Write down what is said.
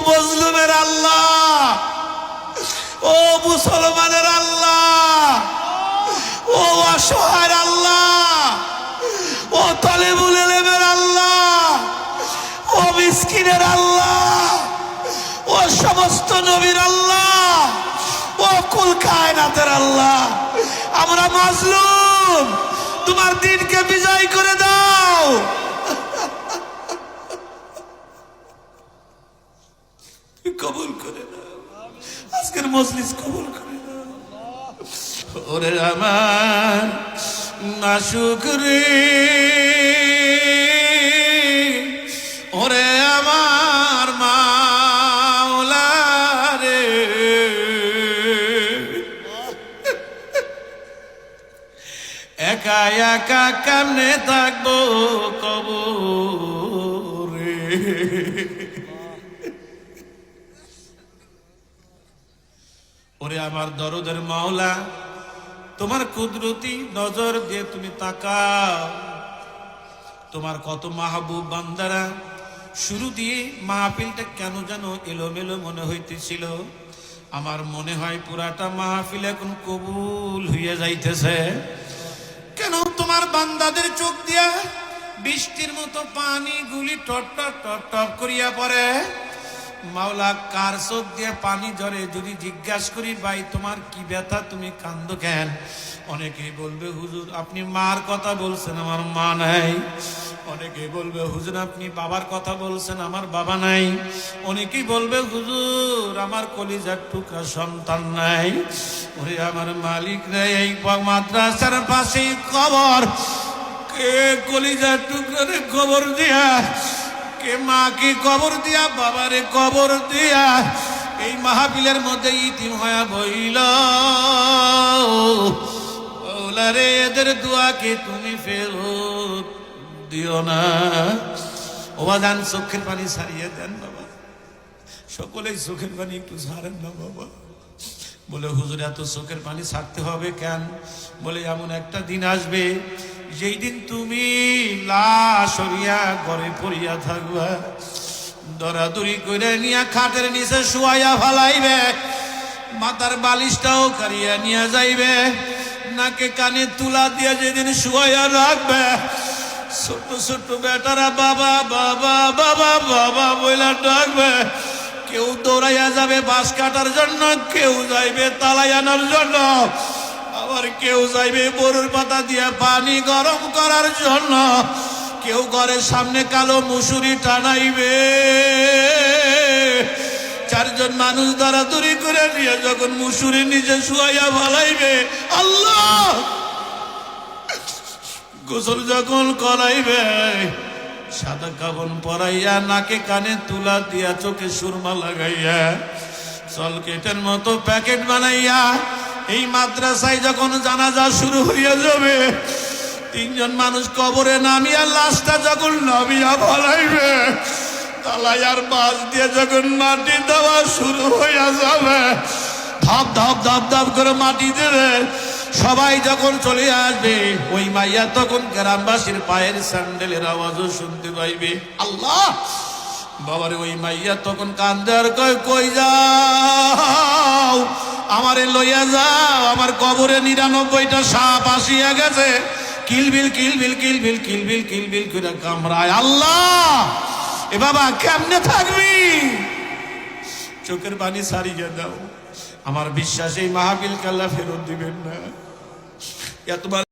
মজলুমের আল্লাহ, ও মুসলমানের আল্লাহ, ও অসহায়ের আল্লাহ, ও তালেবুল ইলমের আল্লাহ, ও মিসকিনের আল্লাহ, ও সমস্ত নবীর আল্লাহ, ও কুল কায়নাতের আল্লাহ, আমরা মাজলুম, তোমার দিনকে বিজয় করে দাও। কবুল করে দাও, আজকের মজলিস কবুল করে দাও। ওরে আমার মাশুক রে, ওরে আমার মাওলা রে, একা একা কেমনে থাকবো কবরে। ওরে আমার দরদের মাওলা, তোমার কুদরতি নজর দিয়ে তুমি তাকাও। তোমার কত মাহবুব বান্দারা, শুরু দিয়ে মাহফিলটা কেন যেন এলোমেলো মনে হইতেছিল। আমার মনে হয় পুরাটা মাহফিল এখন কবুল হইয়া যাইতেছে। কেন তোমার বান্দাদের চোখ দিয়া বৃষ্টির মতো পানি গুলি টপ টপ টপ টপ করিয়া পড়ে। মাওলা, কার চোখ দিয়ে পানি ঝরে যদি জিজ্ঞাসা করি, ভাই তোমার কি ব্যথা, তুমি কান্দো কেন? অনেকেই বলবে হুজুর আপনি মার কথা বলছেন, আমার মা নাই। অনেকেই বলবে হুজুর আপনি বাবার কথা বলছেন, আমার বাবা নাই। অনেকেই বলবে হুজুর আমার কলিজার টুকরা সন্তান নাই। ওরে আমার মালিক রে, এই মাদ্রাসার পাশেই কবর, কে কলিজার টুকরা রে কবর দিয়া, কে মাকে কবর দিয়া, বাবারে কবর দিয়া এই মাহফিলের মধ্যে ইতিম হয়া বইল। ওলারে এদের দোয়াকে তুমি ফেরত দিও না। ওবাজান চোখের পানি ছাড়িয়ে দেন বাবা, সকলেই চোখের পানি একটু ছাড়েন না বাবা। বলে হুজুর এত চোখের পানি ছাড়তে হবে কেন? বলে এমন একটা দিন আসবে যেই দিন তুমি লাশ হইয়া ঘরে পড়িয়া থাকবা, দরাদরি করে নিয়া খাটের নিচে শুয়াইয়া ফালাইবে, মাথার বালিশটাও কারিয়া নিয়ে যাইবে, নাকে কানে তুলা দিয়ে যেদিন শুয়াইয়া রাখবে, ছোট ছোট বেটারা বাবা বাবা বাবা বাবা বইলা ডাকবে। কেউ দৌড়াইয়া যাবে বাঁশ কাটার জন্য, কেউ যাইবে তালাই আনার জন্য, আবার কেউ যাইবে বরুর পাতা দিয়ে পানি গরম করার জন্য, কেউ ঘরের সামনে কালো মুসুরি টানাইবে। চারজন মানুষ দরাদরি করে নিয়ে যখন মুসুরি নিচে শুয়াইয়া ফালাইবে, আল্লাহ গোসল যখন করাইবে, সাদা কাফন পরাইয়া নাকে কানে তুলা দিয়া চোখে সুরমা লাগাইয়া চলকেটের মতো প্যাকেট বানাইয়া এই মাদ্রাসায় যখন জানাজা শুরু হইয়া যাবে, তিনজন মানুষ কবরে নামিয়া লাশটা যখন নামিয়া ফলাইবে, তালাইয়ার বাস দিয়ে যখন মাটি দেওয়া শুরু হইয়া যাবে, ধাপ ধাপ ধাপ ধাপ করে মাটি দেবে, সবাই যখন চলে আসবে, ওই মাইয়া তখন গ্রামবাসীর পায়ের স্যান্ডেলের আওয়াজও শুনতে পাইবে। আল্লাহ বাবারে, ওই মাইয়া তখন কান্দে আর কয়, কই যাও, আমারে লইয়া যাও, আমার কবরে 99টা সাপ আসিয়া গেছে, কিলবিল কিলবিল কিলবিল কিলবিল কিলবিল করে কামড়ায়। আল্লাহ এ বাবা কেমনে থাকবি? চোখের পানি ছাড়িয়ে দাও। আমার বিশ্বাস এই মাহফিল আল্লাহ ফেরত দিবেন না। এতবার